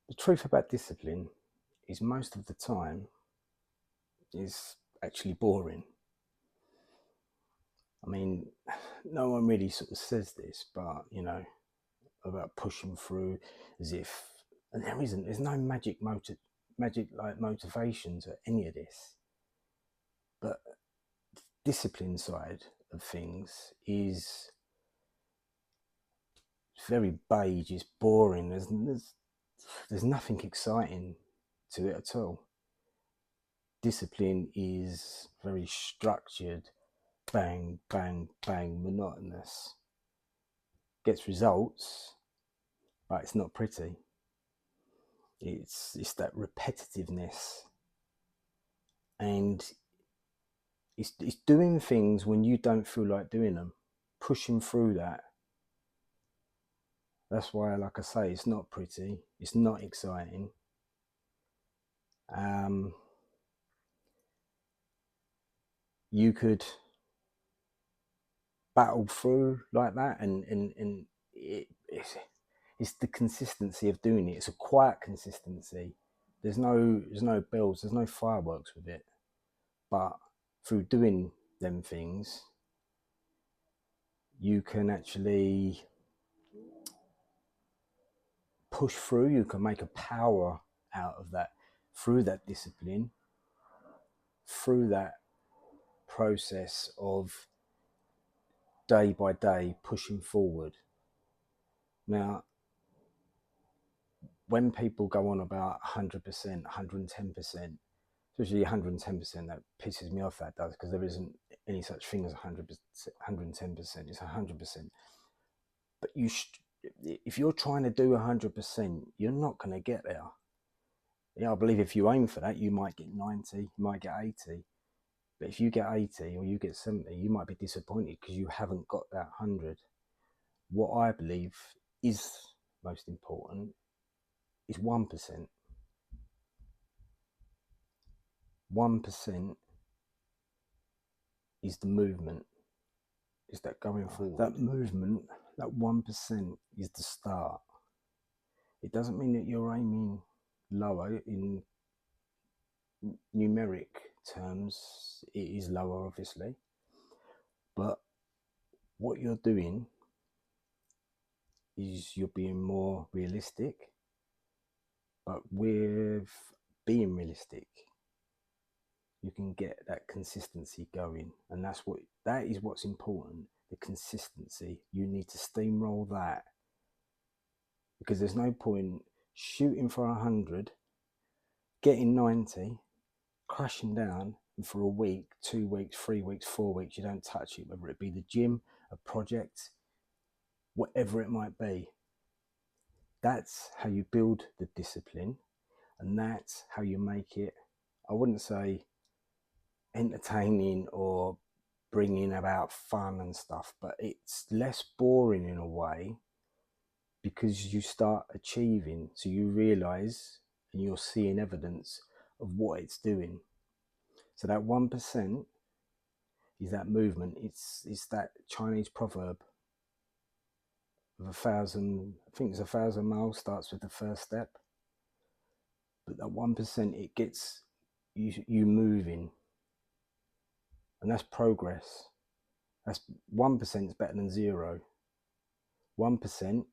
The truth about discipline is most of the time is actually boring. I mean, no one really sort of says this, but about pushing through as if, and there's no magic like motivation to any of this. But discipline side of things is very beige, it's boring. There's nothing exciting to it at all. Discipline is very structured, bang, bang, bang, monotonous. Gets results, but it's not pretty. It's that repetitiveness, and it's doing things when you don't feel like doing them, pushing through that. That's why, like I say, it's not pretty. It's not exciting. You could battle through like that, and it's the consistency of doing it. It's a quiet consistency. There's no bells, there's no fireworks with it, but through doing them things, you can actually push through. You can make a power out of that through that discipline, through that process of day by day pushing forward. Now, when people go on about 100%, 110%, especially 110%, that pisses me off, that does, because there isn't any such thing as 100%, 110%, it's 100%. But if you're trying to do 100%, you're not going to get there. I believe if you aim for that, you might get 90, you might get 80. But if you get 80 or you get 70, you might be disappointed because you haven't got that 100. What I believe is most important is 1%. 1% is the movement, is that going forward. That movement, that 1% is the start. It doesn't mean that you're aiming lower in numeric terms. It is lower, obviously, but what you're doing is you're being more realistic. But with being realistic, you can get that consistency going, and that is what's important. The consistency. You need to steamroll that, because there's no point shooting for 100, getting 90, crashing down, and for a week, 2 weeks, 3 weeks, 4 weeks, you don't touch it, whether it be the gym, a project, whatever it might be. That's how you build the discipline, and that's how you make it, I wouldn't say entertaining or bringing about fun and stuff, but it's less boring in a way, because you start achieving. So you realize and you're seeing evidence of what it's doing. So that 1% is that movement. It's that Chinese proverb of 1,000, I think it's 1,000 miles starts with the first step. But that 1%, it gets you moving, and that's progress. That's 1% is better than 0. 1%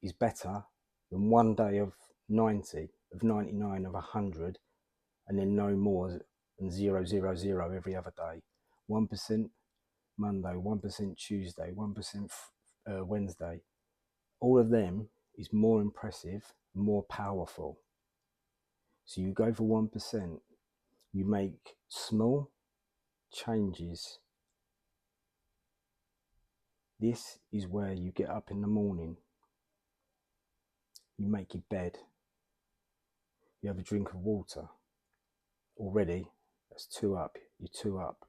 is better than 1 day of 90, of 99, of 100, and then no more than 0, 0, 0 every other day. 1% Monday, 1% Tuesday, 1% Wednesday. All of them is more impressive, more powerful. So you go for 1%, you make small changes. This is where you get up in the morning, you make your bed, you have a drink of water. Already, that's 2 up. You're 2 up.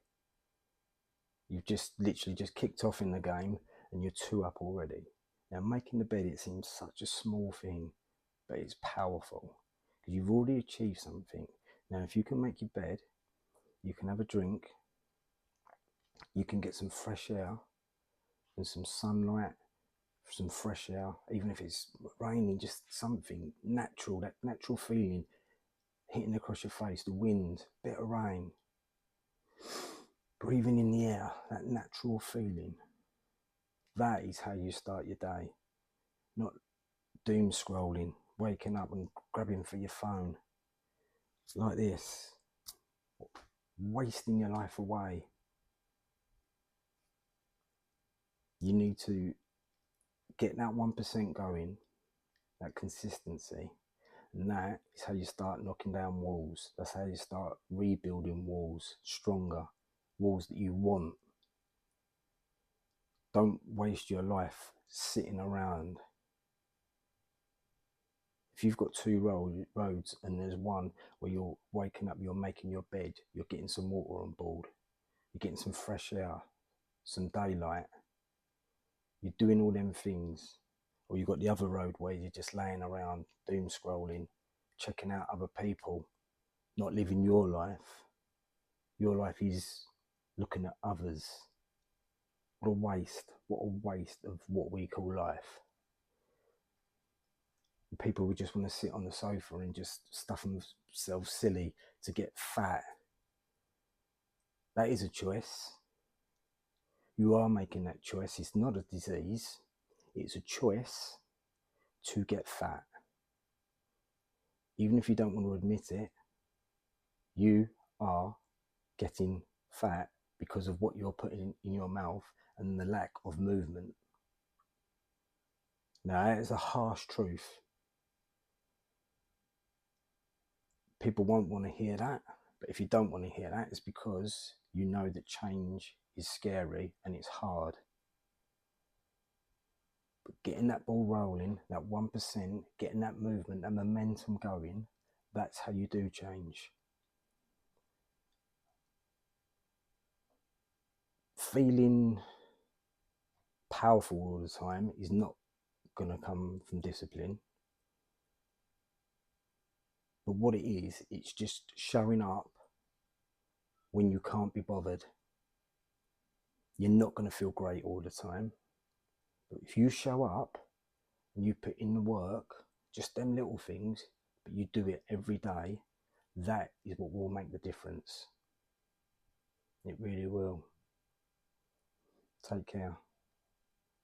You've just literally just kicked off in the game, and you're 2 up already. Now, making the bed, it seems such a small thing, but it's powerful because you've already achieved something. Now, if you can make your bed, you can have a drink, you can get some fresh air and some sunlight some fresh air, even if it's raining, just something natural, that natural feeling hitting across your face, the wind, bit of rain, breathing in the air, that natural feeling. That is how you start your day, not doom scrolling, waking up and grabbing for your phone like this, wasting your life away. You need to get that 1% going, that consistency, and that is how you start knocking down walls. That's how you start rebuilding walls, stronger walls that you want. Don't waste your life sitting around. If you've got two roads and there's one where you're waking up, you're making your bed, you're getting some water on board, you're getting some fresh air, some daylight, you're doing all them things. Or you've got the other road where you're just laying around doom scrolling, checking out other people, not living your life. Your life is looking at others. What a waste. What a waste of what we call life. People would just want to sit on the sofa and just stuff themselves silly to get fat. That is a choice. You are making that choice. It's not a disease. It's a choice to get fat. Even if you don't want to admit it, you are getting fat because of what you're putting in your mouth and the lack of movement. Now, that is a harsh truth. People won't want to hear that, but if you don't want to hear that, it's because you know that change is scary and it's hard. But getting that ball rolling, that 1%, getting that movement and momentum going, that's how you do change. Feeling powerful all the time is not going to come from discipline. But what it is, it's just showing up when you can't be bothered. You're not going to feel great all the time. But if you show up and you put in the work, just them little things, but you do it every day, that is what will make the difference. It really will. Take care.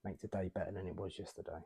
Make today better than it was yesterday.